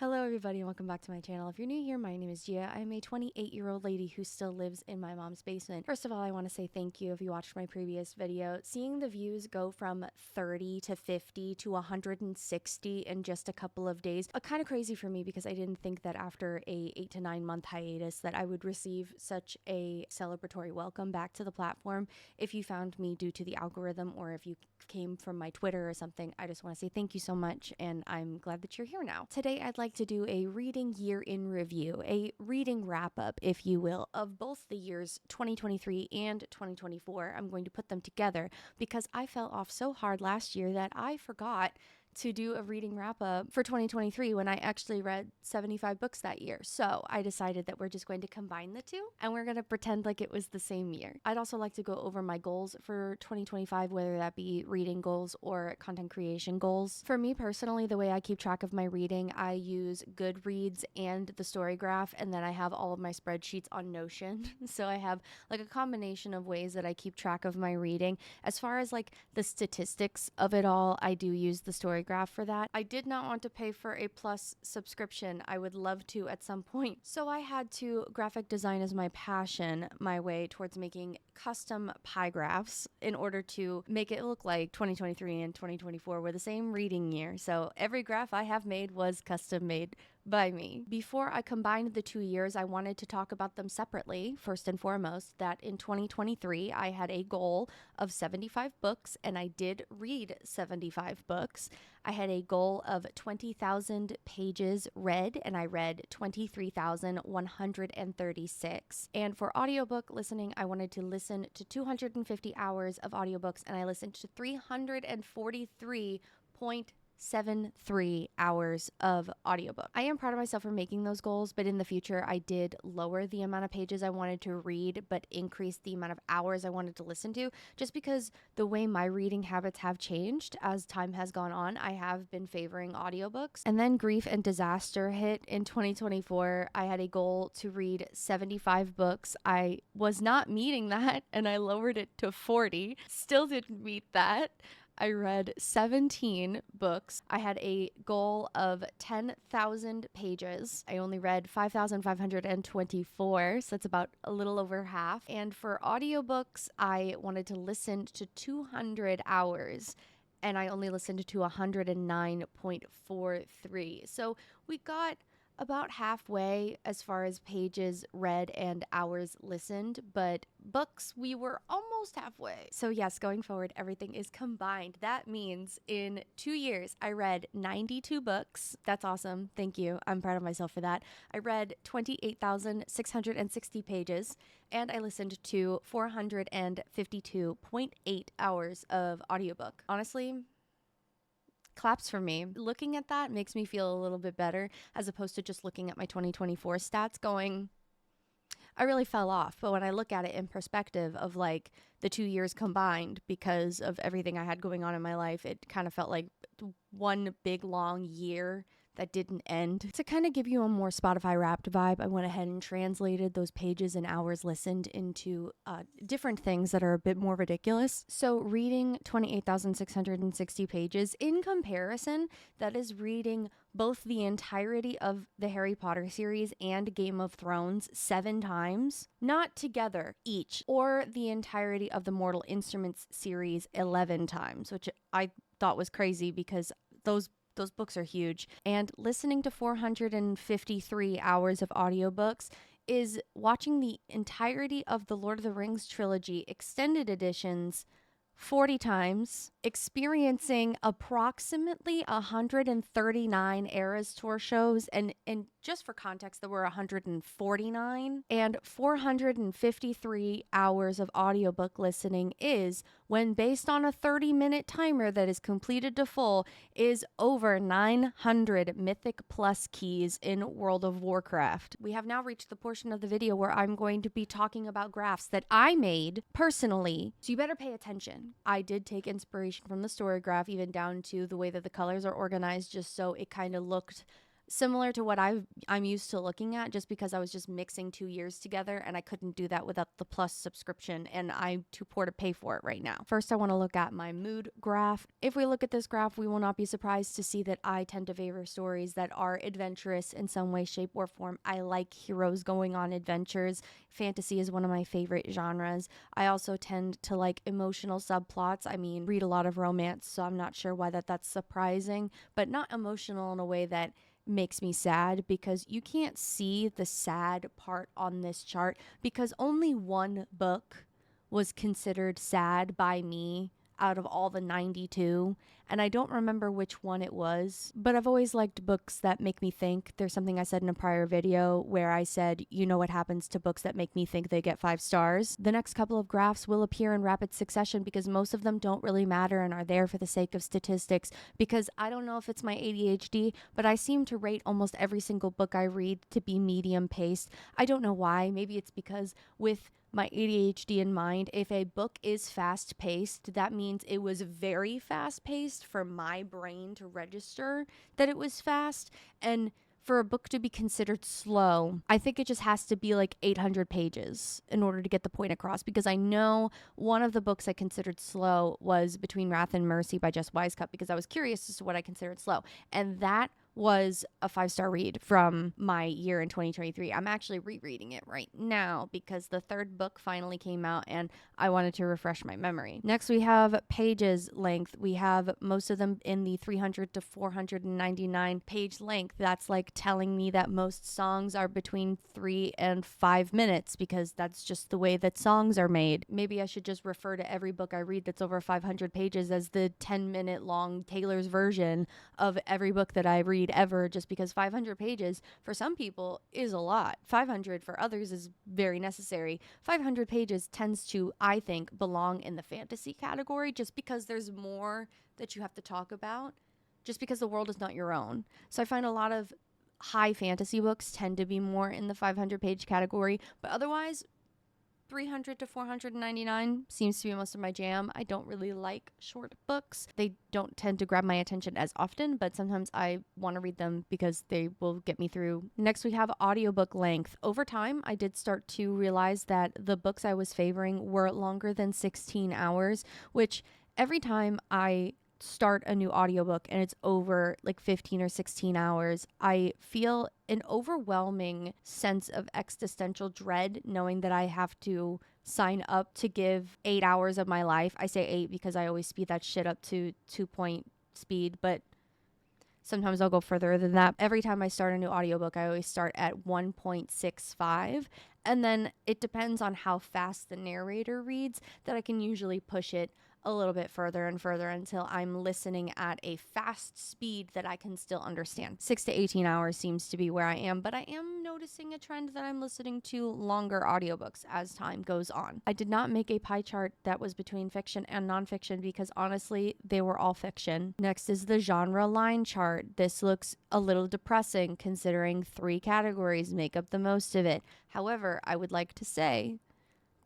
Hello everybody and welcome back to my channel. If you're new here, my name is Gia. I'm a 28-year-old lady who still lives in my mom's basement. First of all, I want to say thank you if you watched my previous video. Seeing the views go from 30 to 50 to 160 in just a couple of days, kind of crazy for me because I didn't think that after a 8 to 9 month hiatus that I would receive such a celebratory welcome back to the platform. If you found me due to the algorithm or if you came from my Twitter or something, I just want to say thank you so much and I'm glad that you're here now. Today I'd like to do a reading year in review, a reading wrap up, if you will, of both the years 2023 and 2024. I'm going to put them together because I fell off so hard last year that I forgot to do a reading wrap up for 2023 when I actually read 75 books that year. So I decided that we're just going to combine the two and we're going to pretend like it was the same year. I'd also like to go over my goals for 2025, whether that be reading goals or content creation goals. For me personally, the way I keep track of my reading, I use Goodreads and the Storygraph, and then I have all of my spreadsheets on Notion. So I have like a combination of ways that I keep track of my reading. As far as like the statistics of it all, I do use the Storygraph for that. I did not want to pay for a plus subscription. I would love to at some point. So I had to graphic design as my passion, my way towards making custom pie graphs in order to make it look like 2023 and 2024 were the same reading year. So every graph I have made was custom made by me. Before I combined the 2 years, I wanted to talk about them separately. First and foremost, that in 2023, I had a goal of 75 books, and I did read 75 books. I had a goal of 20,000 pages read, and I read 23,136. And for audiobook listening, I wanted to listen to 250 hours of audiobooks, and I listened to 343.73 hours of audiobook. I am proud of myself for making those goals, but in the future I did lower the amount of pages I wanted to read, but increase the amount of hours I wanted to listen to, just because the way my reading habits have changed as time has gone on. I have been favoring audiobooks. And then grief and disaster hit in 2024. I had a goal to read 75 books. I was not meeting that, and I lowered it to 40. Still didn't meet that. I read 17 books. I had a goal of 10,000 pages. I only read 5,524, so that's about a little over half. And for audiobooks, I wanted to listen to 200 hours, and I only listened to 109.43. So we got about halfway as far as pages read and hours listened, but books, we were almost halfway. So yes, going forward, everything is combined. That means in 2 years, I read 92 books. That's awesome. Thank you. I'm proud of myself for that. I read 28,660 pages, and I listened to 452.8 hours of audiobook. Honestly, claps for me. Looking at that makes me feel a little bit better as opposed to just looking at my 2024 stats going, I really fell off. But when I look at it in perspective of like the 2 years combined, because of everything I had going on in my life, it kind of felt like one big long year that didn't end. To kind of give you a more Spotify Wrapped vibe, I went ahead and translated those pages and hours listened into different things that are a bit more ridiculous. So reading 28,660 pages in comparison, that is reading both the entirety of the Harry Potter series and Game of Thrones 7 times, not together each, or the entirety of the Mortal Instruments series 11 times, which I thought was crazy because those books are huge. And listening to 453 hours of audiobooks is watching the entirety of the Lord of the Rings trilogy extended editions 40 times, experiencing approximately 139 Eras Tour shows, and just for context, there were 149, and 453 hours of audiobook listening is, when based on a 30-minute timer that is completed to full, is over 900 Mythic Plus keys in World of Warcraft. We have now reached the portion of the video where I'm going to be talking about graphs that I made personally, so you better pay attention. I did take inspiration from the Storygraph, even down to the way that the colors are organized, just so it kind of looked similar to what I'm used to looking at, just because I was just mixing 2 years together and I couldn't do that without the Plus subscription, and I'm too poor to pay for it right now. First, I want to look at my mood graph. If we look at this graph, we will not be surprised to see that I tend to favor stories that are adventurous in some way, shape, or form. I like heroes going on adventures. Fantasy is one of my favorite genres. I also tend to like emotional subplots. I mean, read a lot of romance, so I'm not sure why that's surprising, but not emotional in a way that makes me sad, because you can't see the sad part on this chart because only one book was considered sad by me out of all the 92, and I don't remember which one it was, but I've always liked books that make me think. There's something I said in a prior video where I said, you know what happens to books that make me think they get 5 stars. The next couple of graphs will appear in rapid succession because most of them don't really matter and are there for the sake of statistics, because I don't know if it's my ADHD, but I seem to rate almost every single book I read to be medium paced. I don't know why. Maybe it's because with my ADHD in mind, if a book is fast paced, that means it was very fast paced for my brain to register that it was fast. And for a book to be considered slow, I think it just has to be like 800 pages in order to get the point across, because I know one of the books I considered slow was Between Wrath and Mercy by Jess Wisecup, because I was curious as to what I considered slow. And that was a 5-star read from my year in 2023. I'm actually rereading it right now because the third book finally came out and I wanted to refresh my memory. Next, we have pages length. We have most of them in the 300 to 499 page length. That's like telling me that most songs are between 3 and 5 minutes, because that's just the way that songs are made. Maybe I should just refer to every book I read that's over 500 pages as the 10-minute long Taylor's version of every book that I read ever, just because 500 pages for some people is a lot. 500 for others is very necessary. 500 pages tends to, I think, belong in the fantasy category, just because there's more that you have to talk about, just because the world is not your own. So I find a lot of high fantasy books tend to be more in the 500 page category, but otherwise 300 to 499 seems to be most of my jam. I don't really like short books. They don't tend to grab my attention as often, but sometimes I want to read them because they will get me through. Next, we have audiobook length. Over time, I did start to realize that the books I was favoring were longer than 16 hours, which every time I start a new audiobook and it's over like 15 or 16 hours, I feel an overwhelming sense of existential dread knowing that I have to sign up to give 8 hours of my life. I say 8 because I always speed that shit up to 2-point speed, but sometimes I'll go further than that. Every time I start a new audiobook, I always start at 1.65, and then it depends on how fast the narrator reads that I can usually push it a little bit further and further until I'm listening at a fast speed that I can still understand. 6 to 18 hours seems to be where I am, but I am noticing a trend that I'm listening to longer audiobooks as time goes on. I did not make a pie chart that was between fiction and nonfiction because honestly, they were all fiction. Next is the genre line chart. This looks a little depressing considering 3 categories make up the most of it. However, I would like to say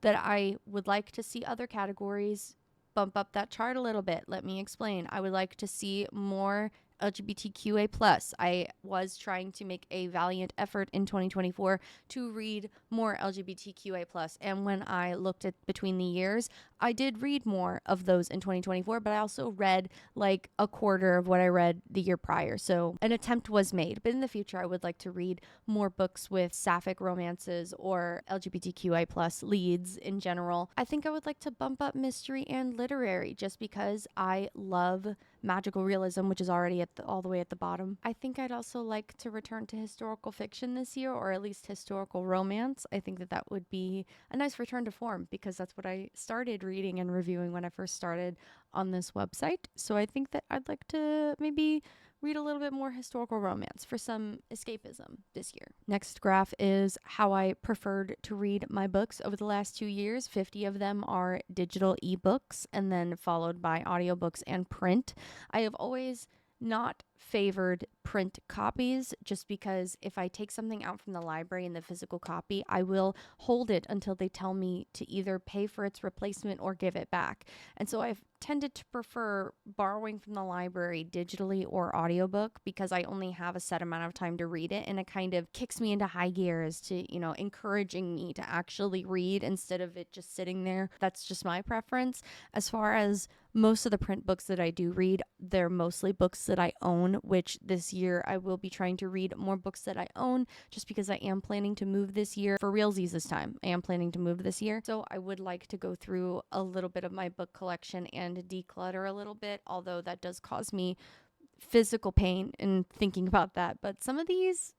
that I would like to see other categories bump up that chart a little bit. Let me explain. I would like to see more LGBTQA+. I was trying to make a valiant effort in 2024 to read more LGBTQA+. And when I looked at between the years, I did read more of those in 2024, but I also read like a quarter of what I read the year prior. So an attempt was made. But in the future, I would like to read more books with sapphic romances or LGBTQI+ leads in general. I think I would like to bump up mystery and literary just because I love magical realism, which is already at all the way at the bottom. I think I'd also like to return to historical fiction this year, or at least historical romance. I think that would be a nice return to form because that's what I started reading and reviewing when I first started on this website. So I think that I'd like to maybe read a little bit more historical romance for some escapism this year. Next graph is how I preferred to read my books over the last 2 years. 50 of them are digital ebooks and then followed by audiobooks and print. I have always not favored print copies, just because if I take something out from the library in the physical copy, I will hold it until they tell me to either pay for its replacement or give it back. And so I've tended to prefer borrowing from the library digitally or audiobook because I only have a set amount of time to read it, and it kind of kicks me into high gear as to, you know, encouraging me to actually read instead of it just sitting there. That's just my preference. As far as most of the print books that I do read, they're mostly books that I own, which this year I will be trying to read more books that I own just because I am planning to move this year. For realsies this time, I am planning to move this year. So I would like to go through a little bit of my book collection and declutter a little bit, although that does cause me physical pain in thinking about that. But some of these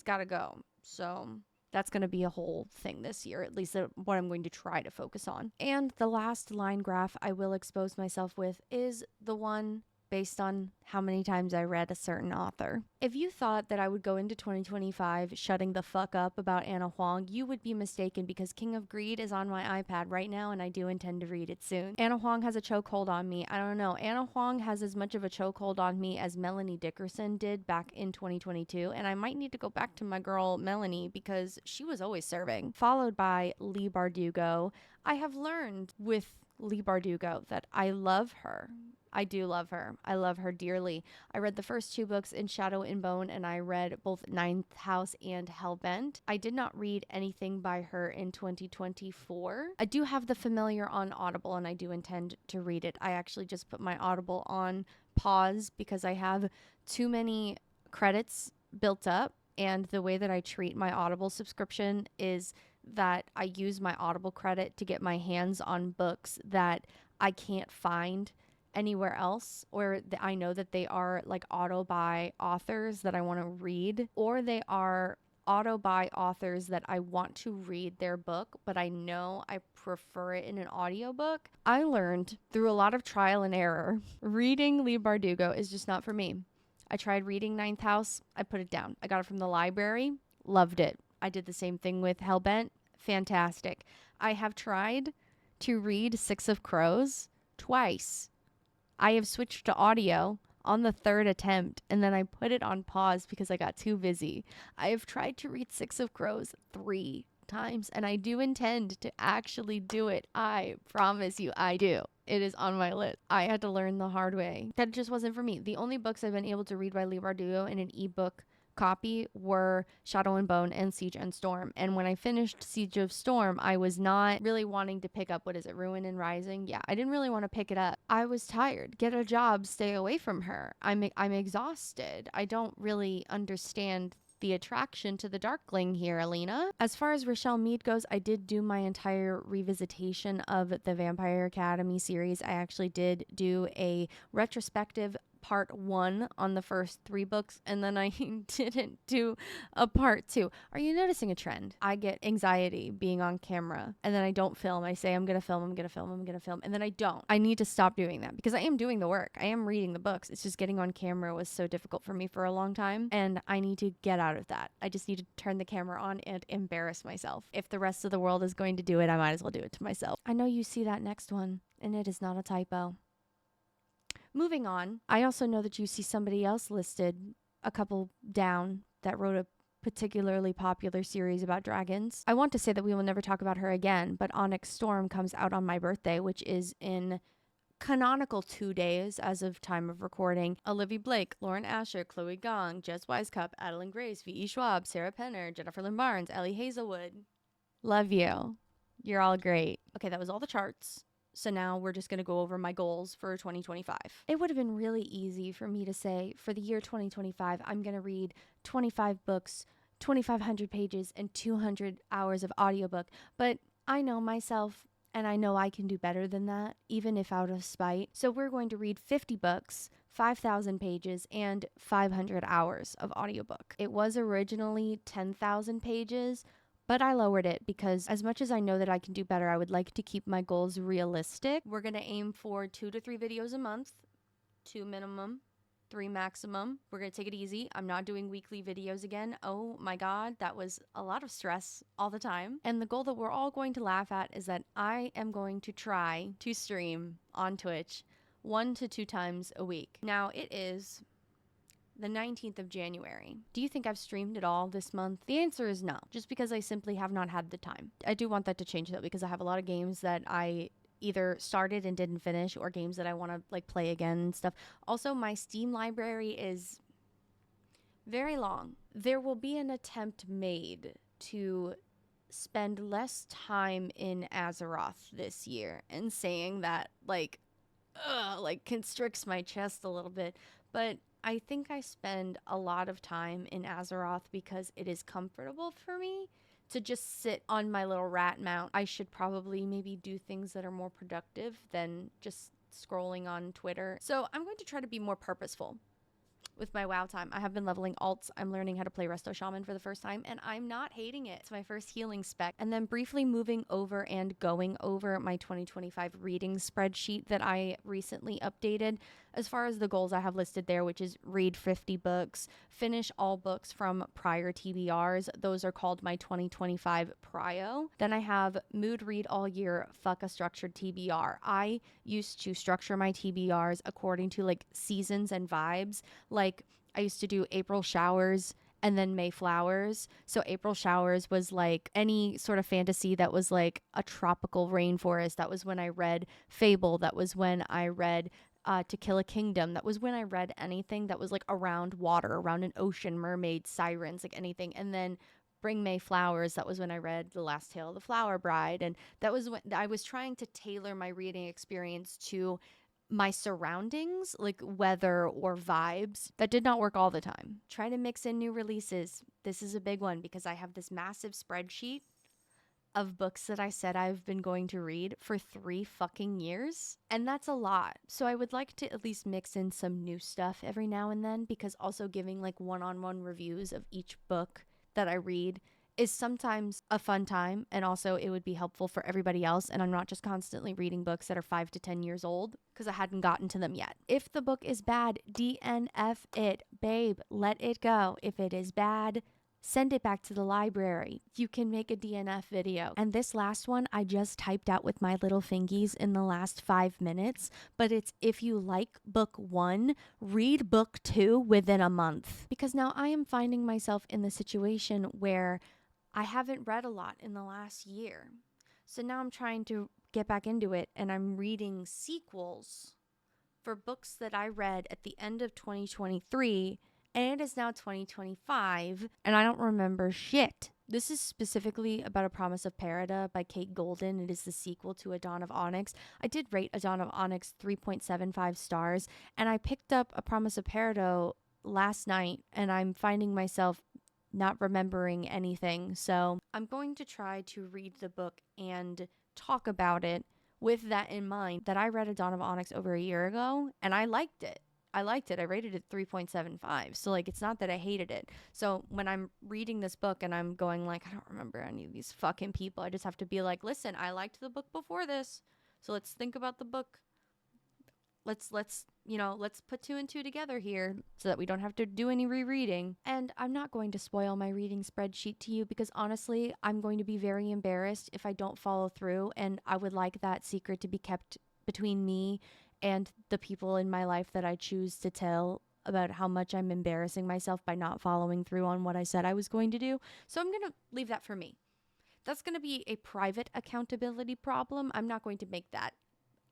gotta go. So that's going to be a whole thing this year, at least what I'm going to try to focus on. And the last line graph I will expose myself with is the one based on how many times I read a certain author. If you thought that I would go into 2025 shutting the fuck up about Anna Huang, you would be mistaken, because King of Greed is on my iPad right now and I do intend to read it soon. Anna Huang has a chokehold on me. I don't know. Anna Huang has as much of a chokehold on me as Melanie Dickerson did back in 2022, and I might need to go back to my girl Melanie because she was always serving. Followed by Leigh Bardugo. I have learned with Leigh Bardugo that I love her. I do love her. I love her dearly. I read the first 2 books in Shadow and Bone, and I read both Ninth House and Hellbent. I did not read anything by her in 2024. I do have The Familiar on Audible, and I do intend to read it. I actually just put my Audible on pause because I have too many credits built up, and the way that I treat my Audible subscription is that I use my Audible credit to get my hands on books that I can't find anywhere else, or I know that they are like auto buy authors that I want to read, or they are auto buy authors that I want to read their book, but I know I prefer it in an audiobook. I learned through a lot of trial and error, reading Leigh Bardugo is just not for me. I tried reading Ninth House, I put it down. I got it from the library, loved it. I did the same thing with Hellbent, fantastic. I have tried to read Six of Crows twice. I have switched to audio on the 3rd attempt, and then I put it on pause because I got too busy. I have tried to read Six of Crows 3 times, and I do intend to actually do it. I promise you I do. It is on my list. I had to learn the hard way. That just wasn't for me. The only books I've been able to read by Leigh Bardugo in an ebook copy were Shadow and Bone and Siege and Storm. And when I finished Siege of Storm, I was not really wanting to pick up, Ruin and Rising? Yeah, I didn't really want to pick it up. I was tired. Get a job, stay away from her. I'm exhausted. I don't really understand the attraction to the Darkling here, Alina. As far as Rochelle Mead goes, I did do my entire revisitation of the Vampire Academy series. I actually did do a retrospective part 1 on the first 3 books, and then I didn't do a part 2. Are you noticing a trend? I get anxiety being on camera, and then I don't film. I say I'm gonna film, and then I don't. I need to stop doing that because I am doing the work. I am reading the books. It's just getting on camera was so difficult for me for a long time, and I need to get out of that. I just need to turn the camera on and embarrass myself. If the rest of the world is going to do it, I might as well do it to myself. I know you see that next one, and it is not a typo. Moving on, I also know that you see somebody else listed a couple down that wrote a particularly popular series about dragons. I want to say that we will never talk about her again, but Onyx Storm comes out on my birthday, which is in canonical 2 days as of time of recording. Olivia Blake, Lauren Asher, Chloe Gong, Jess Wisecup, Adeline Grace, V.E. Schwab, Sarah Penner, Jennifer Lynn Barnes, Ellie Hazelwood. Love you. You're all great. Okay, that was all the charts. So now we're just going to go over my goals for 2025. It would have been really easy for me to say for the year 2025, I'm going to read 25 books, 2,500 pages, and 200 hours of audiobook. But I know myself, and I know I can do better than that, even if out of spite. So we're going to read 50 books, 5,000 pages, and 500 hours of audiobook. It was originally 10,000 pages, but I lowered it because as much as I know that I can do better, I would like to keep my goals realistic. We're going to aim for 2 to 3 videos a month, 2 minimum, 3 maximum. We're going to take it easy. I'm not doing weekly videos again. Oh my God, that was a lot of stress all the time. And the goal that we're all going to laugh at is that I am going to try to stream on Twitch 1 to 2 times a week. Now it is the 19th of January. Do you think I've streamed at all this month? The answer is no, just because I simply have not had the time. I do want that to change though, because I have a lot of games that I either started and didn't finish, or games that I want to like play again and stuff. Also, my Steam library is very long. There will be an attempt made to spend less time in Azeroth this year, and saying that like constricts my chest a little bit, but I think I spend a lot of time in Azeroth because it is comfortable for me to just sit on my little rat mount. I should probably maybe do things that are more productive than just scrolling on Twitter. So I'm going to try to be more purposeful with my WoW time. I have been leveling alts. I'm learning how to play Resto Shaman for the first time, and I'm not hating it. It's my first healing spec. And then briefly moving over and going over my 2025 reading spreadsheet that I recently updated. As far as the goals I have listed there, which is read 50 books, finish all books from prior TBRs. Those are called my 2025 prio. Then I have mood read all year, fuck a structured TBR. I used to structure my TBRs according to like seasons and vibes. Like I used to do April showers and then May flowers. So April showers was like any sort of fantasy that was like a tropical rainforest. That was when I read Fable. That was when I read To Kill a Kingdom. That was when I read anything that was like around water, around an ocean, mermaids, sirens, like anything. And then Bring May Flowers, that was when I read The Last Tale of the Flower Bride. And that was when I was trying to tailor my reading experience to my surroundings, like weather or vibes. That did not work all the time. Try to mix in new releases. This is a big one because I have this massive spreadsheet of books that I said I've been going to read for 3 fucking years. And that's a lot. So I would like to at least mix in some new stuff every now and then, because also giving like one-on-one reviews of each book that I read is sometimes a fun time, and also it would be helpful for everybody else, and I'm not just constantly reading books that are 5 to 10 years old because I hadn't gotten to them yet. If the book is bad, DNF it, babe, let it go. If it is bad, send it back to the library. You can make a DNF video. And this last one I just typed out with my little fingies in the last 5 minutes, but it's if you like book 1, read book 2 within a month. Because now I am finding myself in the situation where I haven't read a lot in the last year. So now I'm trying to get back into it, and I'm reading sequels for books that I read at the end of 2023, and it is now 2025, and I don't remember shit. This is specifically about A Promise of Perida by Kate Golden. It is the sequel to A Dawn of Onyx. I did rate A Dawn of Onyx 3.75 stars, and I picked up A Promise of Perida last night, and I'm finding myself not remembering anything. So I'm going to try to read the book and talk about it with that in mind, that I read A Dawn of Onyx over a year ago, and I liked it. I rated it 3.75. So like, it's not that I hated it. So when I'm reading this book and I'm going like, I don't remember any of these fucking people, I just have to be like, listen, I liked the book before this, so let's think about the book. Let's put 2 and 2 together here so that we don't have to do any rereading. And I'm not going to spoil my reading spreadsheet to you, because honestly, I'm going to be very embarrassed if I don't follow through, and I would like that secret to be kept between me and the people in my life that I choose to tell about how much I'm embarrassing myself by not following through on what I said I was going to do. So I'm going to leave that for me. That's going to be a private accountability problem. I'm not going to make that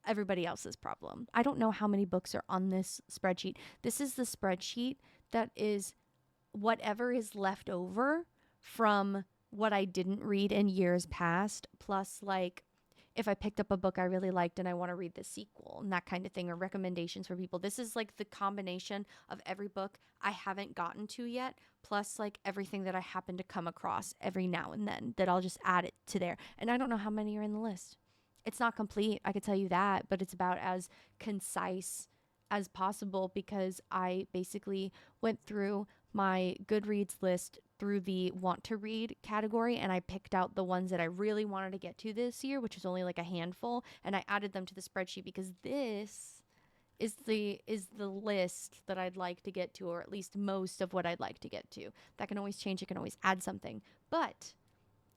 everybody else's problem. I don't know how many books are on this spreadsheet. This is the spreadsheet that is whatever is left over from what I didn't read in years past, plus like if I picked up a book I really liked and I want to read the sequel and that kind of thing, or recommendations for people. This is like the combination of every book I haven't gotten to yet, plus like everything that I happen to come across every now and then that I'll just add it to there. And I don't know how many are in the list. It's not complete, I could tell you that, but it's about as concise as possible, because I basically went through my Goodreads list through the want to read category, and I picked out the ones that I really wanted to get to this year, which was only like a handful, and I added them to the spreadsheet because this is the list that I'd like to get to, or at least most of what I'd like to get to. That can always change. It can always add something, but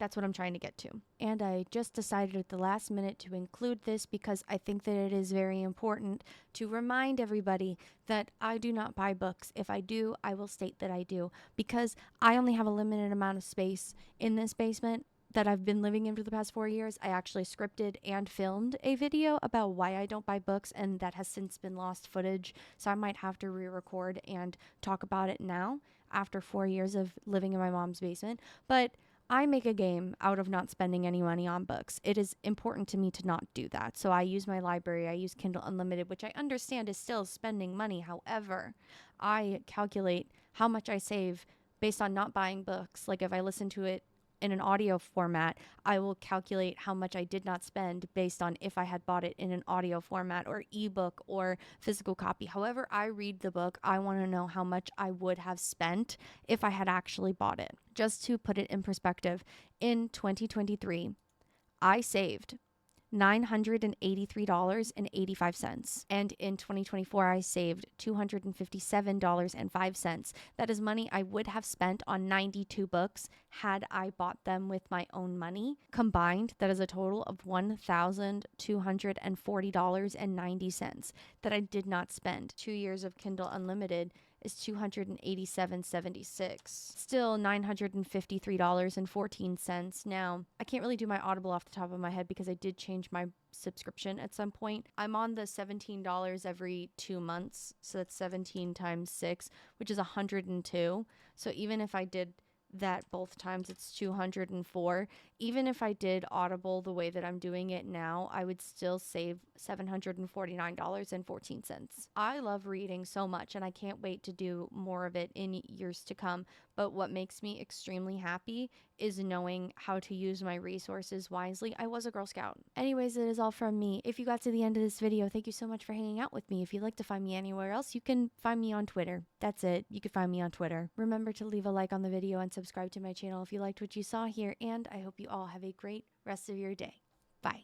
That's what I'm trying to get to. And I just decided at the last minute to include this because I think that it is very important to remind everybody that I do not buy books. If I do, I will state that I do, because I only have a limited amount of space in this basement that I've been living in for the past 4 years. I actually scripted and filmed a video about why I don't buy books, and that has since been lost footage. So I might have to re-record and talk about it now after 4 years of living in my mom's basement. But I make a game out of not spending any money on books. It is important to me to not do that. So I use my library. I use Kindle Unlimited, which I understand is still spending money. However, I calculate how much I save based on not buying books. Like if I listen to it in an audio format, I will calculate how much I did not spend based on if I had bought it in an audio format or ebook or physical copy. However I read the book, I want to know how much I would have spent if I had actually bought it. Just to put it in perspective, in 2023, I saved $983.85. And in 2024, I saved $257.05. That is money I would have spent on 92 books had I bought them with my own money. Combined, that is a total of $1,240.90 that I did not spend. 2 years of Kindle Unlimited is $287.76. Still $953.14. Now, I can't really do my Audible off the top of my head because I did change my subscription at some point. I'm on the $17 every 2 months, so that's 17 times 6, which is 102. So even if I did that both times, it's 204. Even if I did Audible the way that I'm doing it now, I would still save $749.14. I love reading so much, and I can't wait to do more of it in years to come. But what makes me extremely happy is knowing how to use my resources wisely. I was a Girl Scout. Anyways, it is all from me. If you got to the end of this video, thank you so much for hanging out with me. If you'd like to find me anywhere else, you can find me on Twitter. That's it. You can find me on Twitter. Remember to leave a like on the video and subscribe to my channel if you liked what you saw here, and I hope you all have a great rest of your day. Bye.